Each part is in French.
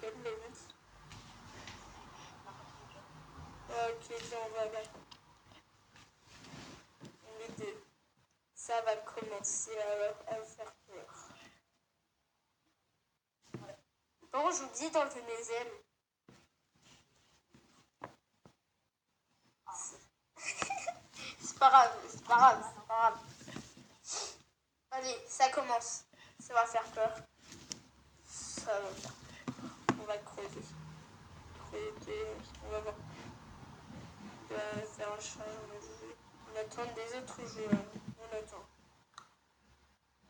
laquelle, limite. Ok, viens, on va là. Ça va commencer à me faire peur. Bon, j'ai oublié d'enlever mes ailes. C'est pas grave, c'est pas grave, c'est pas grave. Allez, ça commence. Ça va faire peur. Ça va faire peur. On va creuser. On va voir. On va faire un chat, on va jouer. On attend des autres joueurs. On attend.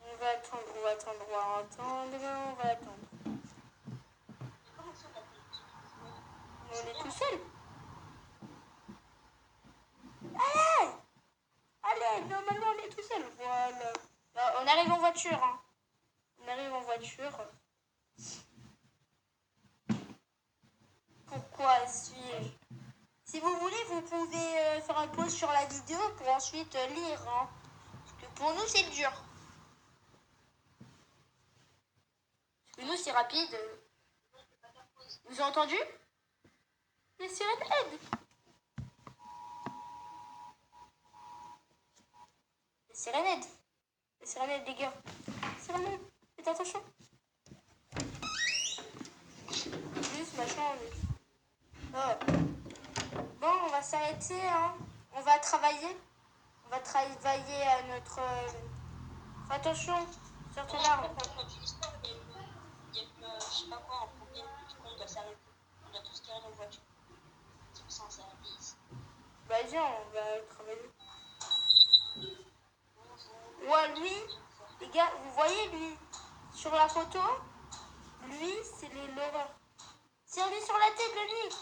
On va attendre, on va attendre, on va attendre, on va attendre. On est tout seul. Allez! Allez, normalement on est tout seul. Voilà. On arrive en voiture. Hein. On arrive en voiture. Pourquoi si vous voulez, vous pouvez faire un pause sur la vidéo pour ensuite lire. Hein. Parce que pour nous, c'est dur. Parce que nous, c'est rapide. Vous avez entendu? Les sirènes aident. Les sirènes aident. Les sirènes aident, les gars. Les sirènes aident. Faites attention. Juste, machin. Oh. Bon, on va s'arrêter. Hein. On va travailler. On va travailler à notre... Fais attention. Surtout là. Il y a je sais pas quoi, un problème, du coup on doit s'arrêter. On doit tous tirer nos voitures. C'est sans service. Bah viens, on va travailler. Ouais, lui, les gars, vous voyez lui, sur la photo, lui, c'est l'horreur. C'est lui sur la tête, le lit.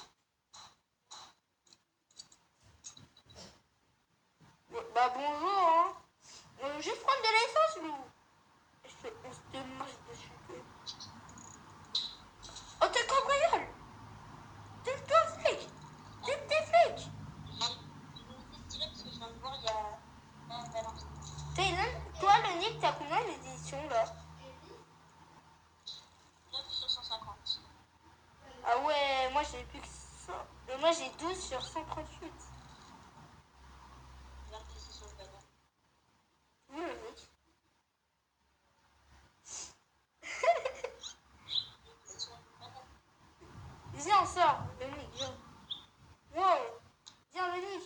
Bah bonjour, hein. Juste prendre de l'essence, nous. On se marche dessus. Oh, t'es cambriole. T'es flic. T'es flic. Toi, le Nick, t'as combien d'éditions, là? 9 sur 150. Ah ouais, moi j'ai plus que ça. Moi j'ai 12 sur 138. Oui, le Nick. Viens, on sort. Le Nick, viens. Wow. Viens, le Nick.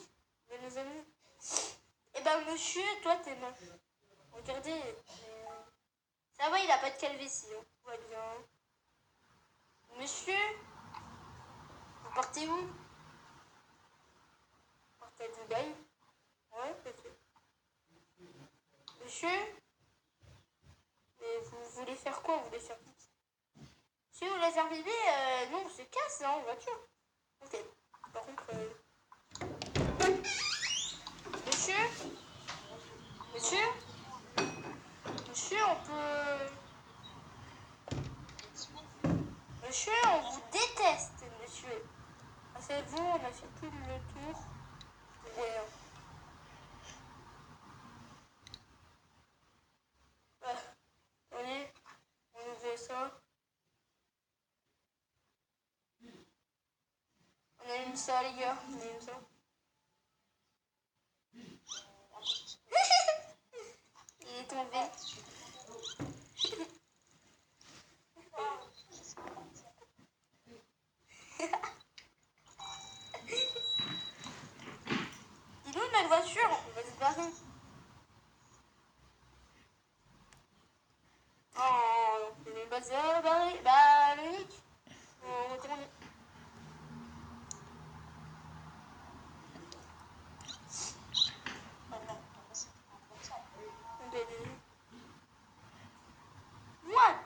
Viens, nos amis. Eh ben, monsieur, toi, t'es moche. Regardez. Ça va, il a pas de calvitie. Hein. Tout va bien. Monsieur, vous partez où? Vous partez à Dubaï? Ouais, peut-être. Monsieur, mais vous voulez faire quoi? Vous voulez faire pipi? Si vous voulez faire pipi, non, on se casse hein, en voiture. Ok. Par contre, monsieur, monsieur, monsieur, on peut... Monsieur, on vous déteste, monsieur. C'est bon, on a fait tout le tour. Ouais. Allez, on ouvre ça. On allume ça, les gars. On allume ça. Il est tombé. Dis-nous notre voiture, on va se barrer. Oh, on ne va se barrer. Bah, le Nick. On va terminer. What?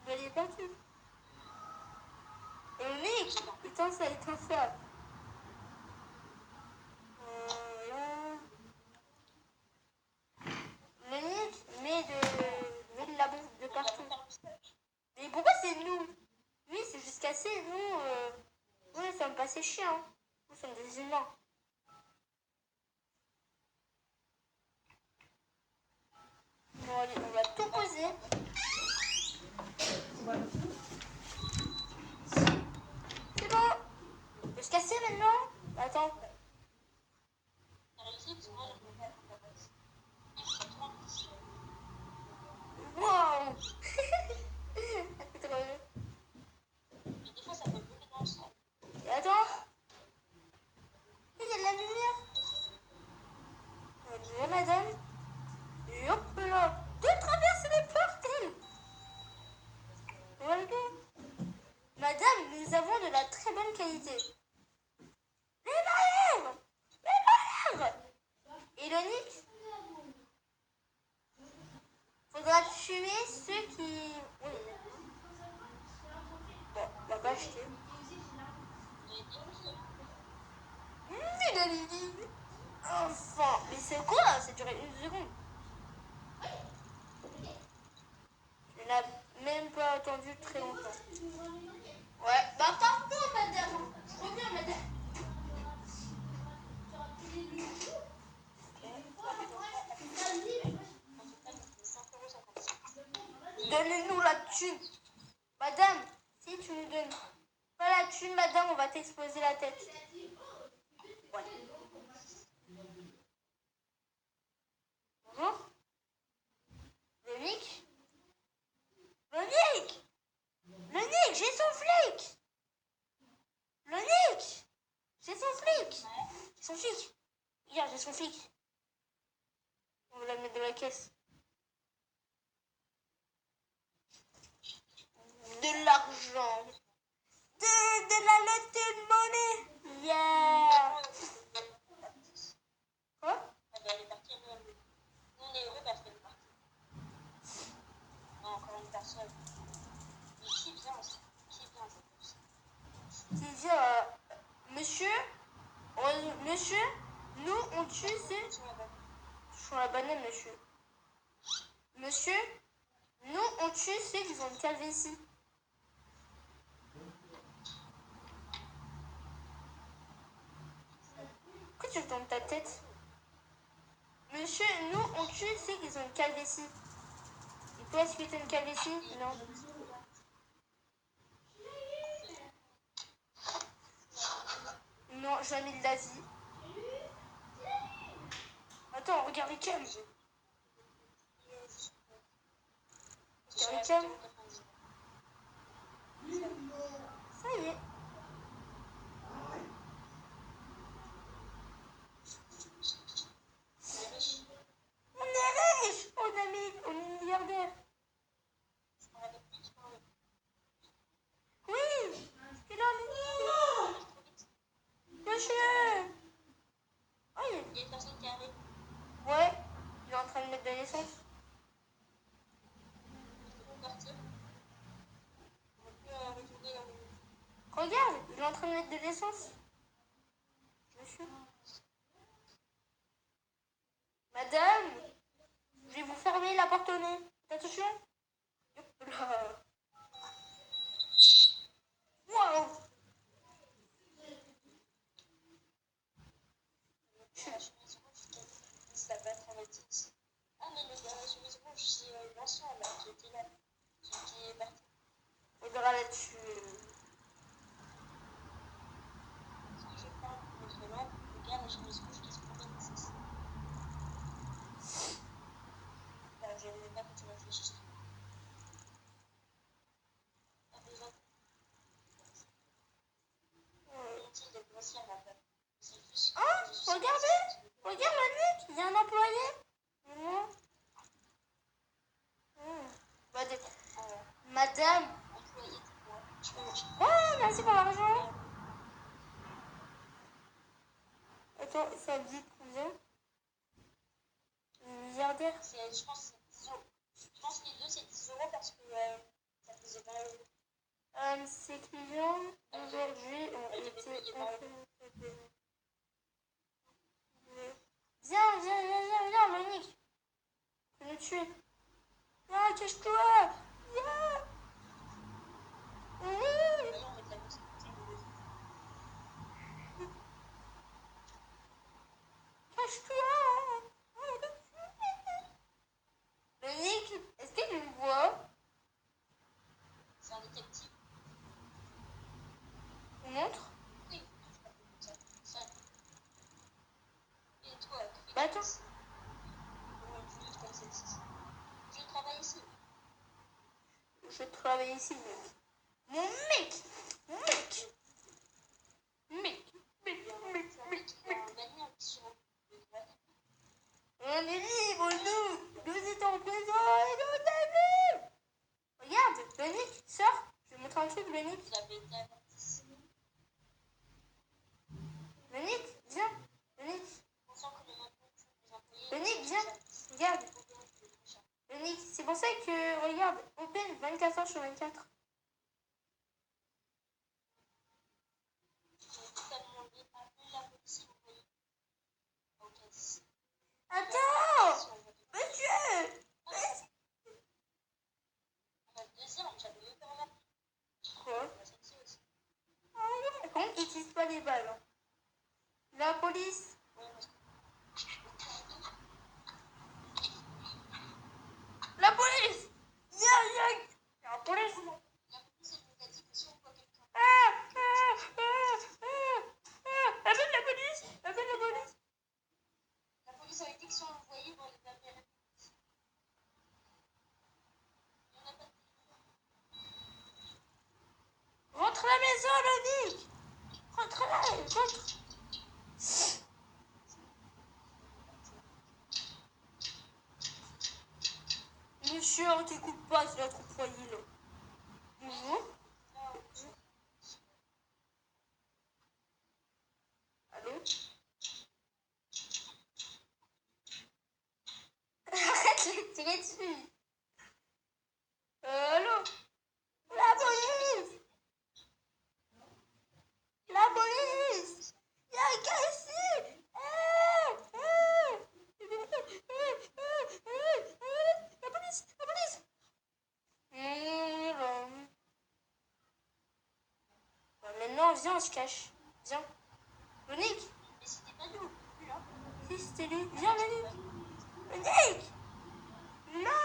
Mais il est parti. Le Nick, putain, ça est un ça. Le Nick met de la bouffe de partout. Mais pourquoi c'est nous? Lui, c'est juste cassé. Nous, nous sommes pas ces chiens. Nous sommes des humains. Bon, allez, on va tout poser. peut se casser maintenant? Attends. T'as réussi parce que moi je me fais à la base. Ça tourne. Wow. C'est trop bien. Et des fois ça peut brûler dans le sol. Et attends. Il y a de la lumière. Bonjour madame. Et hop là. De traverser les portails. Voilà. Madame, nous avons de la très bonne qualité. Les barrières. Les barrières. Et Lonique, faudra tuer ceux qui... Oui. Bon, on va pas acheter. Enfin, mais c'est quoi? Ça durait 1 seconde. Je n'ai même pas attendu très longtemps. Ouais, bah pardon madame. Je reviens madame. Donnez-nous la thune. Madame, si tu nous donnes pas la thune, madame, on va t'exploser la tête. Ouais. Bonjour. Lonique. Lonique. Lonique, j'ai son flic. Lonique. J'ai son flic. J'ai son flic. Regarde, j'ai son flic. On va la mettre dans la caisse. De l'argent. De la lotte monnaie. Yeah. Quoi? Elle est partie, nous on est heureux parce qu'elle est partie. Non, encore une personne. Mais qui vient aussi? Qui vient cette personne? Qui dit monsieur, monsieur, nous on tue ces... Je suis la banane, monsieur. Monsieur, nous on tue ceux qui ont une calvitie. Pourquoi tu tournes ta tête? Monsieur, nous on tue ceux qui ont une calvitie. Et toi, est-ce que tu as une calvitie? Non. Non, jamais de la vie. Attends, regarde les cams. Regarde les cams. Ça y est. On est riche. On est milliardaire. Oui. C'est là, monsieur. Oui. Il y a une personne qui arrive. Ouais. Il est en train de mettre de l'essence. Il faut partir. On peut retourner dans le... Regarde, il est en train de mettre de l'essence. Monsieur. Madame, je vais vous fermer la porte au nez. Attention. Hop là. Waouh. La chemise rouge, ça va être en métis. Ah, mais le gars, la chemise rouge, c'est l'ancien là, qui était là, qui est parti. On verra là-dessus. Parce que je parle de notre langue, le gars, la chemise rouge qui se promène ici. Là, je ne veux pas que tu réfléchisses. Pas besoin de... Inutile de grossir la peur. C'est juste que Ah, regardez. Regarde la nuque, il y a un employé. Madame. employé de moi. Tu vois, Oh, merci pour l'argent. Attends, ça dit combien? Milliardaire. je pense que c'est 10 euros. Je pense que les deux, c'est 10 euros parce que ça faisait 20 euros. Ces clients, aujourd'hui, ont été Viens, Monique. Tu veux me tuer. Viens, cache-toi. Viens. Voyons, on met de la musique. Cache-toi. Monique, est-ce que tu me vois? C'est un détective. On montre? Oui, travailler ici, mec. Mon mec. Mon mec. Mec. On est libre, nous. Nous étions en prison et nous on est libres. Regarde, Lonique, sors. Je vais montrer un truc, Lonique. Lonique, viens. Lonique. Lonique, viens. Regarde. Lonique, c'est pour ça que, regarde, open 24 heures sur 24. Attends. Monsieur. Quoi? Comment ils n'utilisent pas les balles, hein. La police. La police. Viens. La police. Appelle la police. Appelle la police. La police avait dit que si on l'envoyait, on les appellerait. Rentre à la maison, Lonique. Rentre là, rentre. Monsieur, on t'écoute pas, c'est notre foyer là. Bonjour. Allô? Arrête de les tirer dessus. Allô? La police! La police! Il y a un gars ici! La police! La police! Maintenant, viens, on se cache. Viens. Monique! Mais c'était pas nous, là. Si, c'était lui. Viens, Monique! Monique! Monique!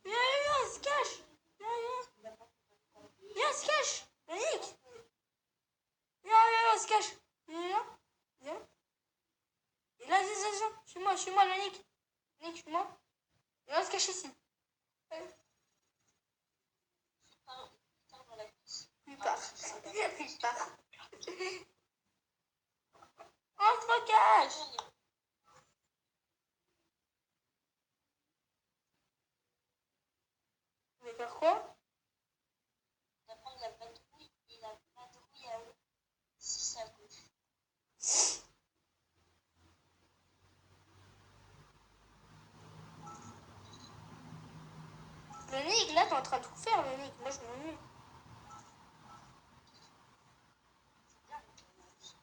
Viens, on se cache! Viens, on se cache! Monique! Viens, on se cache! Viens. Et là, viens. Suis-moi, Monique. Monique, suis-moi. Et on se cache ici. Il part. On se cache! Vous voulez faire quoi? On va prendre la patrouille et la patrouille à eux. 6 à gauche. Monique, là, t'es en train de tout faire, Monique. Moi, je m'ennuie.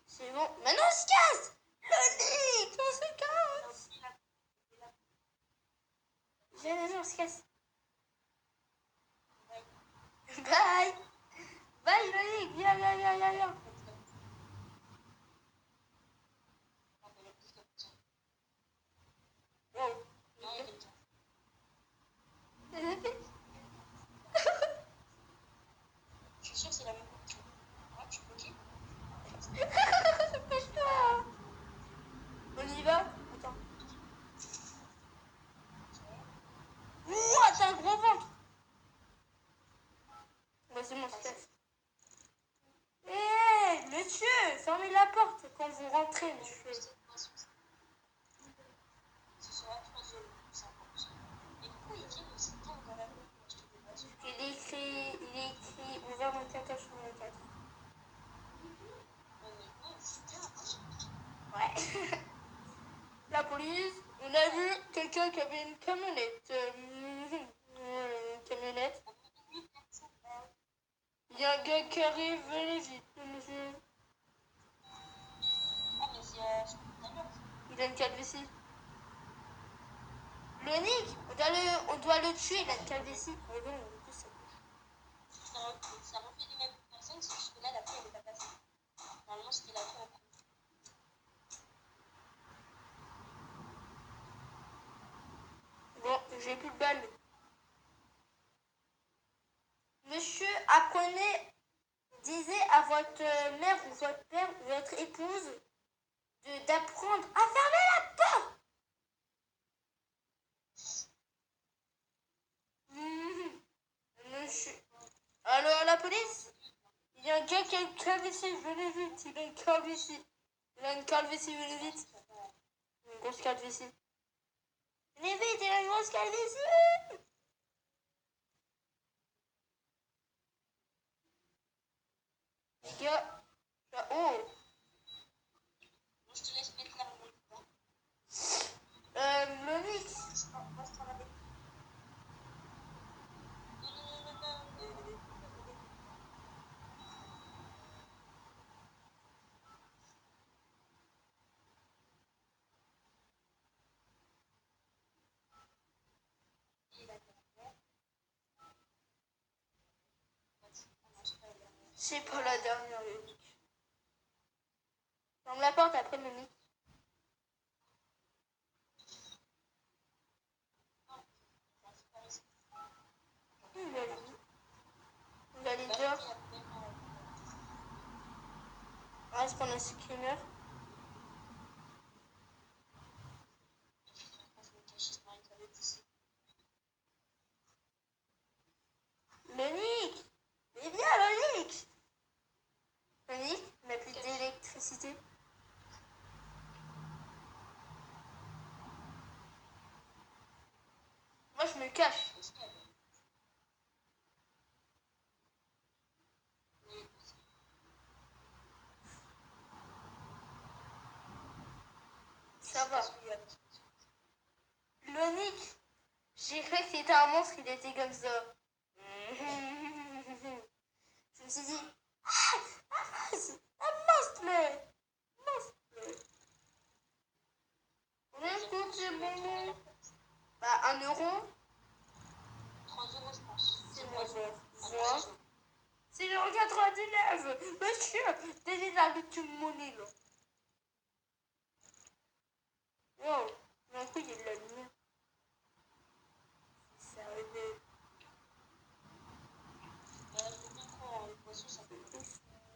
C'est bon. Maintenant, on se casse! Monique, on se casse! Viens, on se casse. Bye! Bye, Monique! Viens. Wow. Je suis sûre que c'est la même chose. Ouais, je suis bloquée. Dépêche-toi! On y va? Attends. Ouah, t'as un gros ventre! Bah, c'est mon stress. Hé, monsieur, fermez la porte quand vous rentrez, monsieur. Ce sera 3 euros, 50. Et pourquoi il écrit aussi temps dans la rue? Il est écrit ouvert 24 heures sur 24. Ouais. La police, on a vu quelqu'un qui avait une camionnette. Une camionnette. Il y a un gars qui arrive, venez vite, monsieur. Ah, mais c'est tout à l'heure. Il a une calvitie. Lonique, on doit le tuer, il a une calvitie. Mais bon, du coup, Ça refait les mêmes personnes, c'est juste que là, la pluie, elle est pas passée. Normalement, c'était la pluie en premier. bon, j'ai plus de balles. Monsieur, apprenez, disez à votre mère ou votre père ou votre épouse d'apprendre à fermer la porte. Monsieur. Allô, à la police? Il y a un gars qui a une calvitie, venez vite. Il a une calvitie. Il a une calvitie, venez vite. Une grosse calvitie. Venez vite, il a une grosse calvitie. Les gars. Oh. Je te laisse mettre la main dedans. Monique. C'est pas la dernière, Monique. Ferme la porte après, Monique. Il va aller dehors. On va se prendre un screamer. Monique! Mais viens, Monique! Monique, on n'a plus d'électricité. Moi, je me cache. Ça va. Monique, j'ai cru que c'était un monstre, il était comme ça. Je me suis dit, un monstre, mais... Combien coûte ce bonbon? Bah, 1 euro. 3 € je pense. C'est moins cher. Moi, c'est 0,99. Monsieur, donnez la toute monnaie, là. Wow, d'un coup, il y a de la lumière. Ça arrive. Je veux bien qu'on les boissons, ça coûte.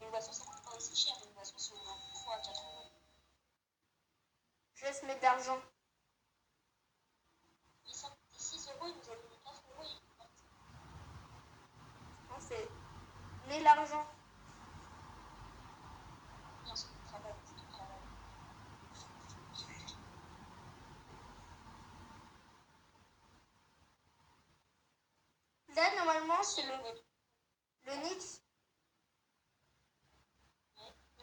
Les boissons, ça coûte pas aussi cher. Les boissons sont 3 à 4 €. Je laisse mettre d'argent. Les 6 €, ils nous ont donné 4 € et ils sont partis. Non, c'est... Mais l'argent. Bien sûr, ça va, c'est du travail. Là, normalement, c'est le Nix.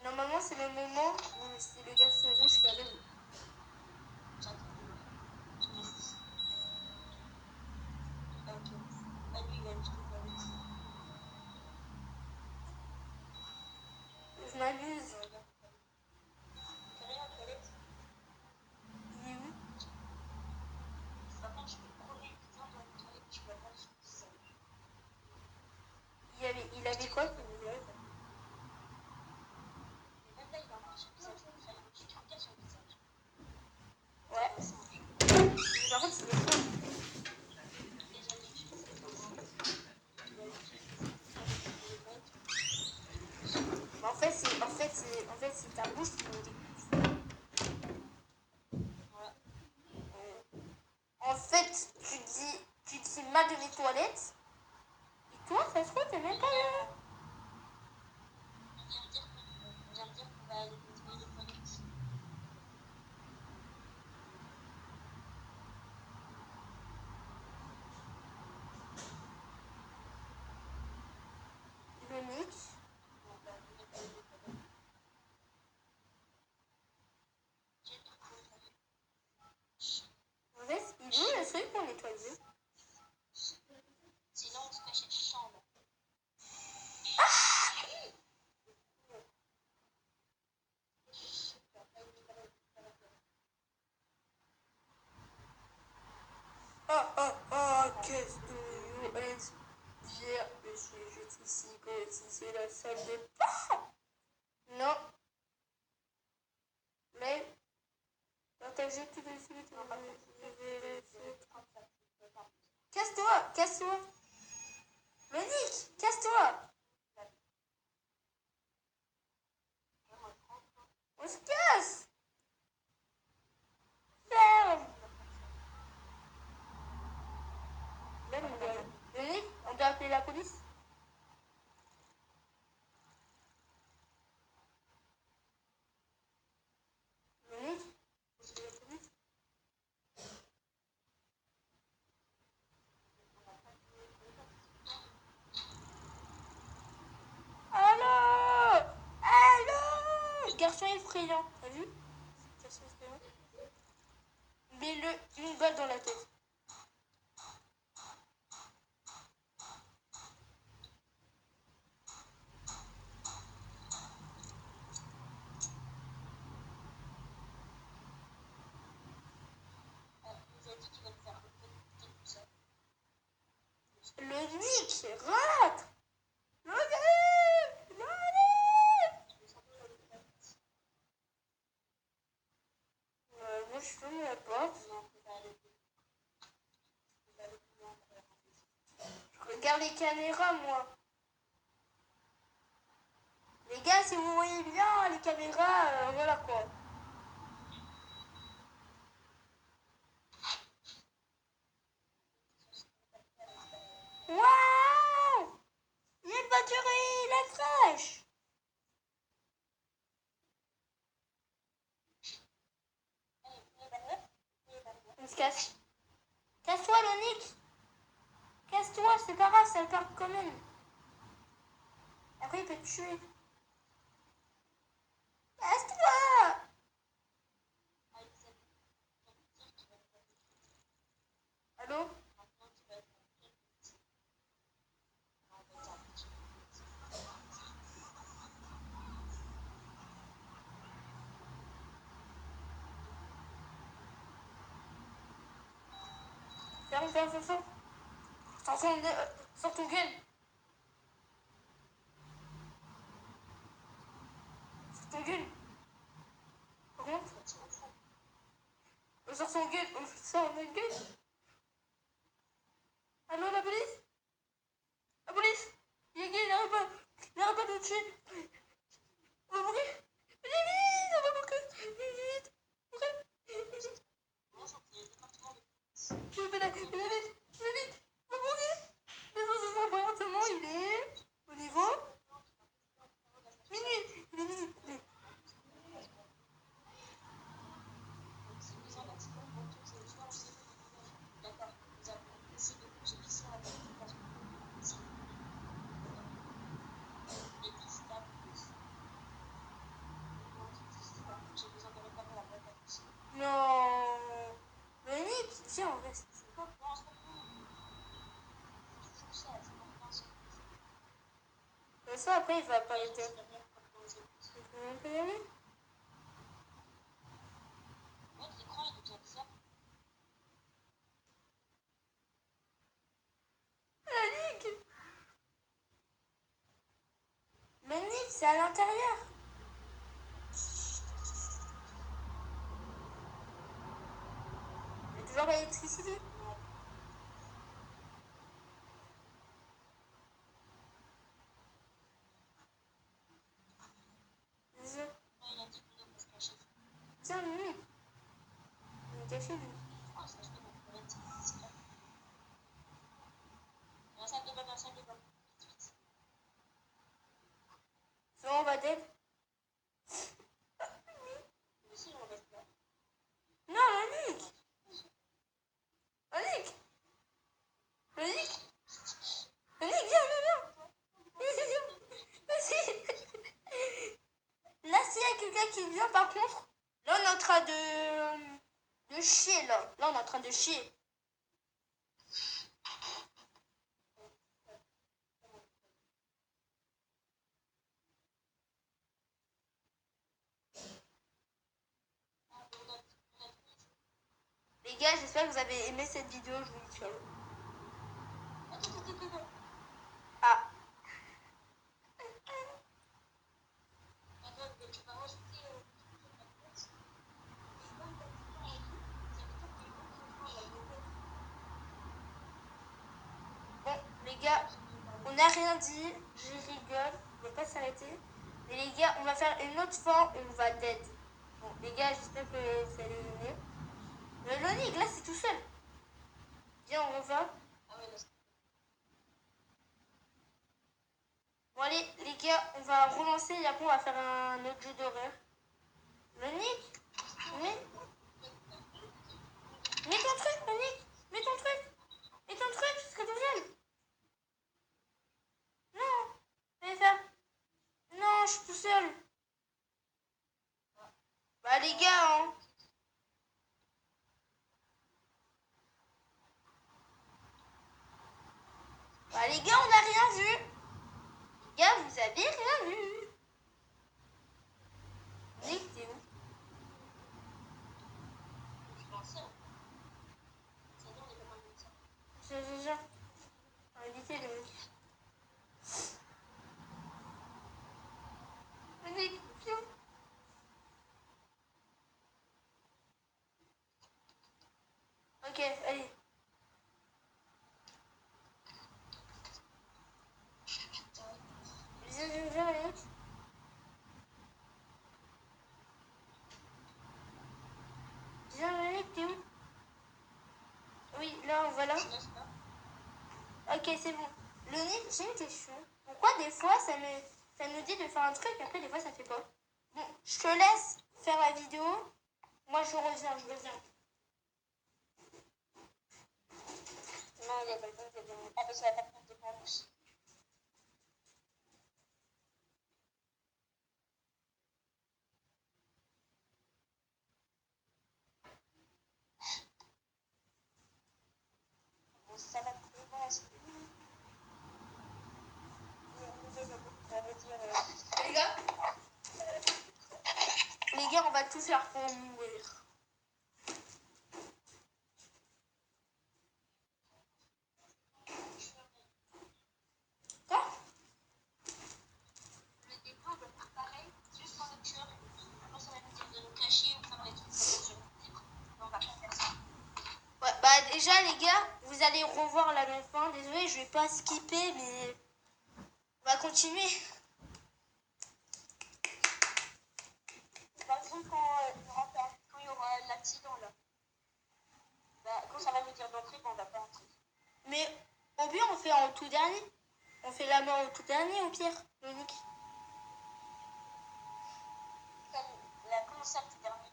Normalement, c'est le moment où c'est le garçon rouge qui arrive. Je m'amuse. Il est où? Il avait quoi comme visage? Ouais. Mais par contre, c'est quoi? En fait, c'est ta bouche qui me dégoûte. En fait, tu dis mal de mes toilettes. Et toi, ça se trouve, t'es même pas là. Monique. En fait, il est où le truc pour nettoyer? Sinon, on se cachait de chambre. Qu'est-ce que est Pierre, je suis juste ici, c'est la salle de... Non. Mais, partagez tout de suite. Casse-toi, casse-toi. Monique, casse-toi. On se casse. Ferme. Même, on doit appeler la police. Véronique, c'est la police. Allô? Allô? Garçon effrayant, t'as vu? Garçon effrayant. Mets-le une balle dans la tête. Le Nick, rentre! L'enlève! Moi je ferme la porte. Je regarde les caméras, moi. Les gars, si vous voyez bien les caméras, voilà quoi. Waouh! Il y a une voiture et la crèche! On se casse. Casse-toi, Lonic! Casse-toi, c'est pas grave, ça le part quand même. Après, il peut te tuer. Casse-toi! Allô? Ferme. Sors ton gun. Sors ton gun. Par contre, sors son gun. Sors le gun. Allô, la police? La police! Il n'arrête pas de me tuer. On va mourir. Vite, on va mourir. Vite. Vite. On va mourir. Les autres apparemment, il est au niveau. Minuit. Non. Véronique, viens, on reste. Comme ça, après, il va apparaître. On peut y aller? Manique, c'est à l'intérieur. Il y a toujours l'électricité. Tiens, lui. Il est caché, lui. Sinon, on va dead. Non, Manique. Manique. Viens. Vas-y. Là, s'il y a quelqu'un qui vient, par contre, là, on est en train de chier, là. Là, on est en train de chier. Les gars, j'espère que vous avez aimé cette vidéo. Je vous dis ciao. Ah. Bon, les gars, on n'a rien dit. Je rigole. On va pas s'arrêter. Mais les gars, on va faire une autre fois. On va dead. Bon, les gars, j'espère que ça allait aimer. Le Lonig, là, c'est tout seul. Viens, on va. Bon allez les gars, on va relancer et après on va faire un autre jeu d'horreur. Monique, mets ton truc, Monique, mets ton truc, je serai tout seul. Non, allez faire. Non, je suis tout seul. Bah les gars, hein. Bah les gars, on n'a rien vu. Les gars, vous avez rien vu. Nick, t'es où? Je. On va éviter le Nick. Nick, viens. Ok, allez. Viens, Nick. Viens, Nick, t'es où? Oui, là, voilà. Ok, c'est bon. Le Nick, j'ai une question. Pourquoi des fois ça nous dit de faire un truc et après des fois ça fait pas? Bon, je te laisse faire la vidéo. Moi je reviens. Non, il n'y a pas le temps de venir. Ah, parce qu'il n'y a pas de compte de panouche. Bon, ça va très bien. Ça veut dire. Les gars, on va tout faire pour mourir. Quoi? Le début, on va faire pareil, juste pour notre cœur. Après, ça va nous dire de nous cacher ou faire des trucs sur le livre. Mais on va pas faire ça. Ouais, bah déjà les gars, vous allez revoir la même fin. Désolé, je vais pas skipper, mais on va continuer. Par exemple, quand il y aura l'accident là, bah, quand ça va nous dire d'entrer, bah, on va pas entrer. Mais au pire, on fait en tout dernier. On fait la mort au tout dernier, au pire, Monique. Comment ça, le dernier?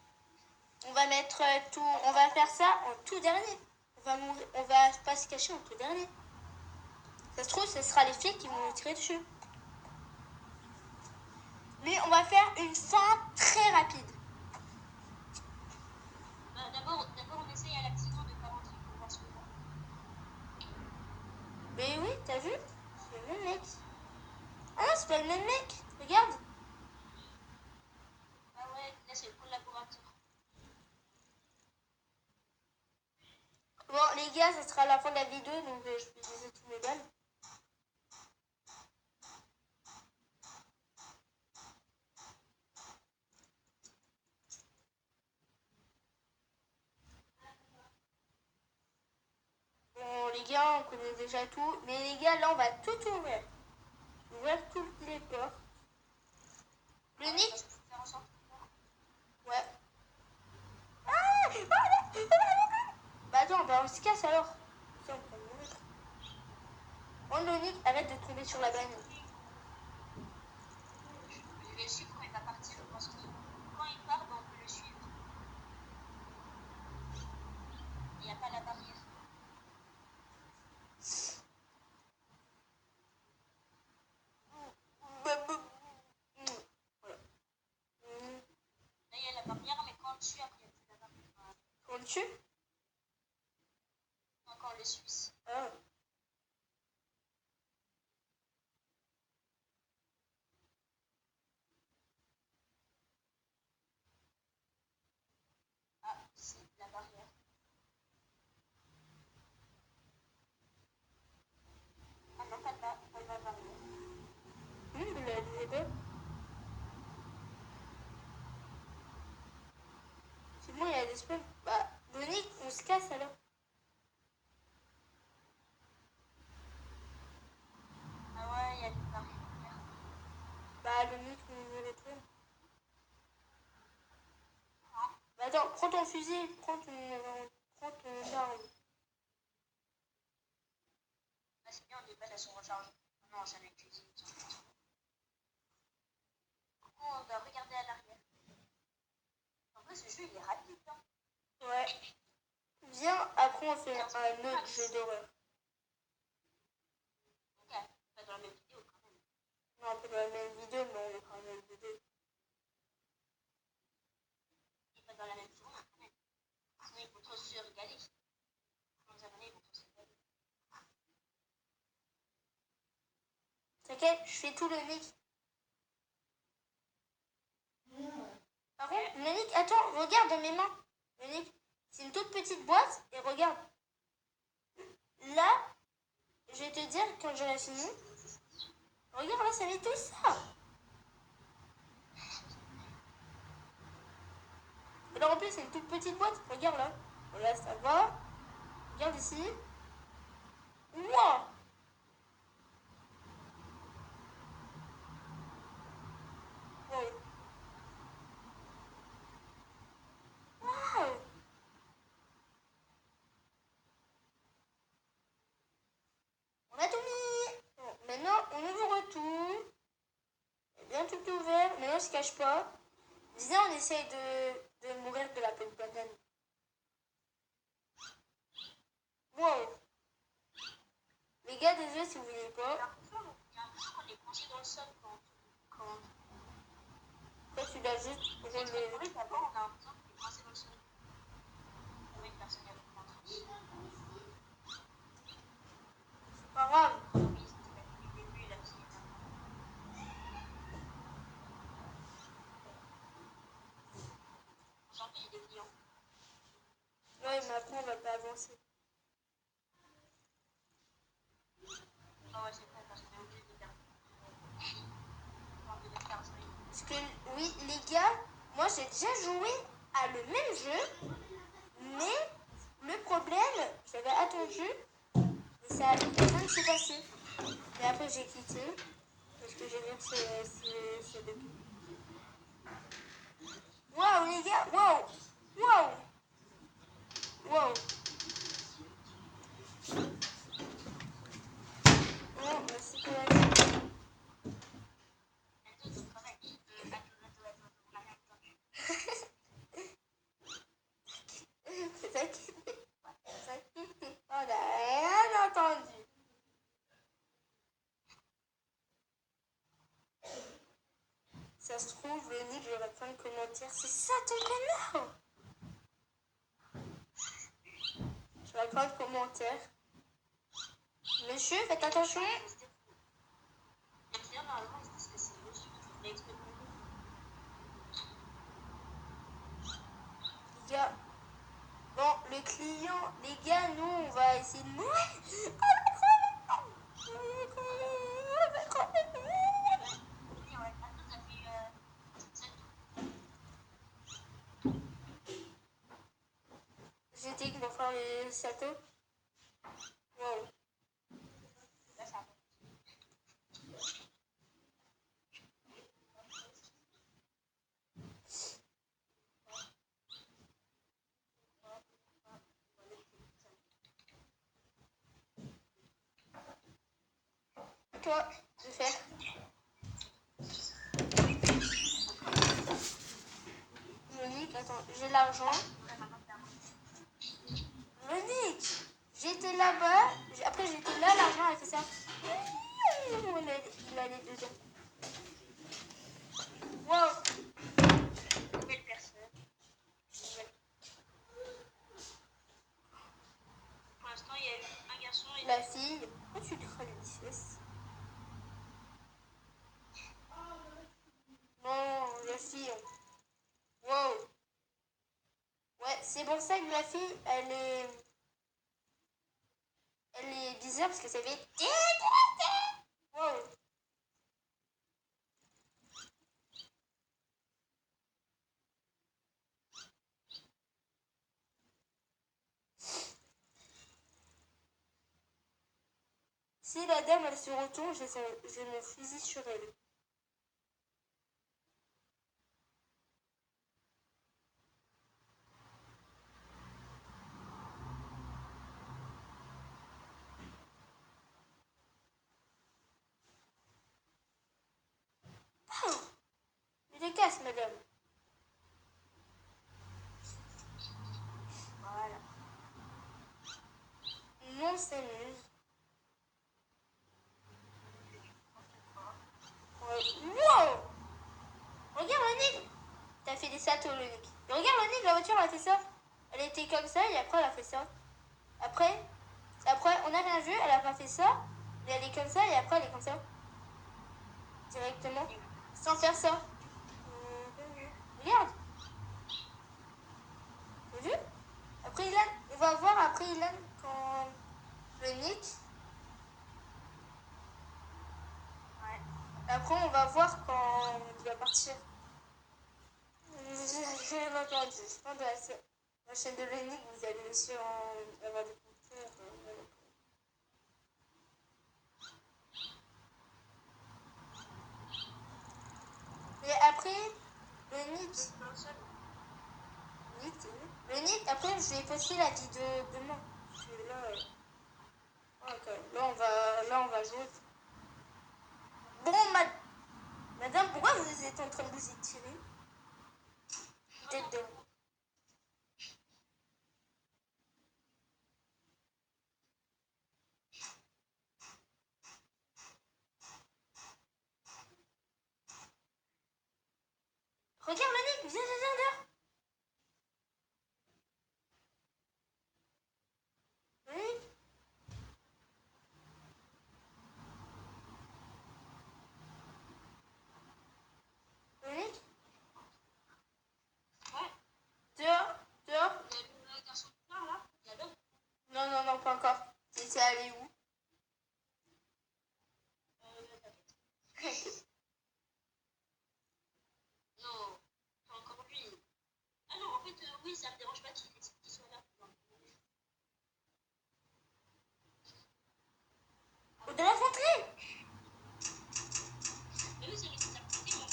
On va mettre tout. On va faire ça en tout dernier. On va pas se cacher en tout dernier. Ça se trouve, ce sera les filles qui vont nous tirer dessus. Mais on va faire une fin très rapide. D'abord, on essaye à l'accident de ne pas rentrer pour voir ce qu'on voit. Mais oui, t'as vu? C'est le même mec. Ah non, c'est pas le même mec. Regarde. Ah ouais, là c'est le collaborateur. Bon, les gars, ça sera la fin de la vidéo, donc je vais utiliser tous mes balles. Bon, les gars, on connaît déjà tout. Mais les gars, là, on va tout ouvrir. Ouvrir toutes les portes. Le Nick. Ouais. Ah, bah attends, bah on se casse alors. Tiens, on peut mourir. Oh, le Nick, arrête de tomber sur la bagne. Je vais le suivre quand il va partir, parce que quand il part, bah, on peut le suivre. Il n'y a pas la barrière. Voilà. Là, il y a la barrière, mais quand on le suit, après, il n'y a plus la barrière. On le tue? Non, quand on le suit. Ah. Ah, c'est la barrière. Ah non, pas de barrière. Vous l'avez pas? C'est bon, il y a des spawns. Bah, le Nick, on se casse alors. Ah ouais, il y a des barrières. Bah, le Nick, on ne plus. Bah, attends, prends ton fusil, prends ton arme. Ah, c'est bien, on n'est pas là sur recharge. Non, ça n'est cuisine. doit regarder à l'arrière. En vrai, ce jeu, il est rapide. Hein. Ouais. Viens, après on fait un autre jeu d'horreur. Ok, pas dans la même vidéo quand même. Non, pas dans la même vidéo, mais on est quand même vidéo. Et pas dans la même journée quand même. Sinon, ils vont trop se régaler. Nos abonnés, ils vont trop se régaler. T'inquiète, je fais tout le nick. Par contre, Monique, attends, regarde dans mes mains. Monique, c'est une toute petite boîte et regarde. Là, je vais te dire quand j'aurai fini. Regarde, là, ça met tout ça. Alors en plus, c'est une toute petite boîte. Regarde là. Là, ça va. Regarde ici. Wow. Wow. Wow. On a tout mis. Bon, maintenant, on ouvre tout. Bien tout ouvert. Maintenant, on se cache pas. Viens, on essaye de mourir de la peine banane. Wow. Les gars, désolé si vous voulez pas. J'ai l'impression qu'on est plongé dans le sol quand Toi, tu l'as juste c'est relevé. vrai qu'avant, on a l'impression qu'on est coincé dans le sol. Avec personne qui a compris. C'est pas grave. Oui, c'était pas depuis le début, la petite. Aujourd'hui, j'ai des clients. Ouais, mais après, on va pas avancer. Ah ouais, c'est vrai, parce qu'on est obligé de faire. On a envie de faire ça. Parce que, oui, les gars, moi, j'ai déjà joué à le même jeu. Mais le problème, j'avais attendu. Et ça, rien ne s'est passé. Et après, j'ai quitté. Parce que j'ai vu que c'est le... Waouh, les gars, waouh. Waouh. Waouh. Oh, merci pour la... T'inquiète pas, t'inquiète pas, on n'a rien entendu. Ça se trouve, le Nick, j'aurai plein de commentaires. C'est ça ton canard? J'aurai plein de commentaires. Monsieur, faites attention. Les gars, bon, le client, les gars, nous, on va essayer de mourir. J'étais qui va faire les châteaux. Wow. Toi, je vais faire. Monique, attends, j'ai l'argent. Monique, j'étais là-bas. Après, j'étais là, l'argent, elle fait ça. Il allait dedans. Wow. Nouvelle personne. Pour l'instant, il y a eu un garçon et La fille. Oh, tu te les fesses. Non, la fille. Wow. Ouais, c'est pour ça que la fille, elle est bizarre parce que ça fait. Wow. Si la dame, elle se retourne, j'ai mon fusil sur elle. Mais les gars, sur le Nick. Et regarde le Nick, la voiture, elle a fait ça. Elle était comme ça et après, elle a fait ça. Après, on n'a rien vu, elle a pas fait ça. Mais elle est comme ça et après, elle est comme ça. Directement. Sans faire ça. Regarde. T'as vu? Après, Ilan, on va voir après Ilan quand le Nick. Ouais. Après, on va voir quand il va partir. J'ai rien entendu. Je pense que la chaîne de l'Unique, vous allez aussi avoir des compteurs. Mais après, le Nick. Le Nick, après, je vais poster la vidéo demain. Parce que là, okay. Là, on va jouer. Bon, madame, pourquoi vous êtes en train de vous étirer? Tête de vous. Regarde le Nick, viens dehors. Oui. Le Nick. Ouais. Dehors. Il y a le garçon qui part là. Il y a l'homme. Non, pas encore. C'est allé où? T'inquiète. Non, pas encore lui. Ah non, en fait, oui, ça me dérange pas qu'il soit là. De la rentrée. Mais oui, c'est lui qui t'a coupé, moi.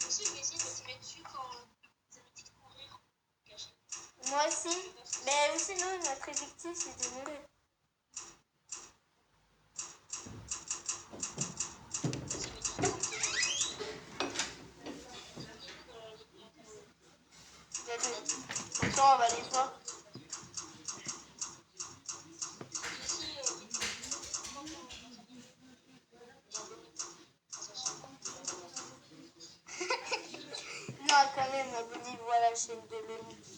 Aussi, je vais essayer de te mettre dessus quand ça me dit de courir. Caché. Moi aussi. Mais aussi, nous, notre effectif, c'est démolé. Comme ça, on va les voir. Non, quand même, abonnez-vous à la chaîne de Lemi.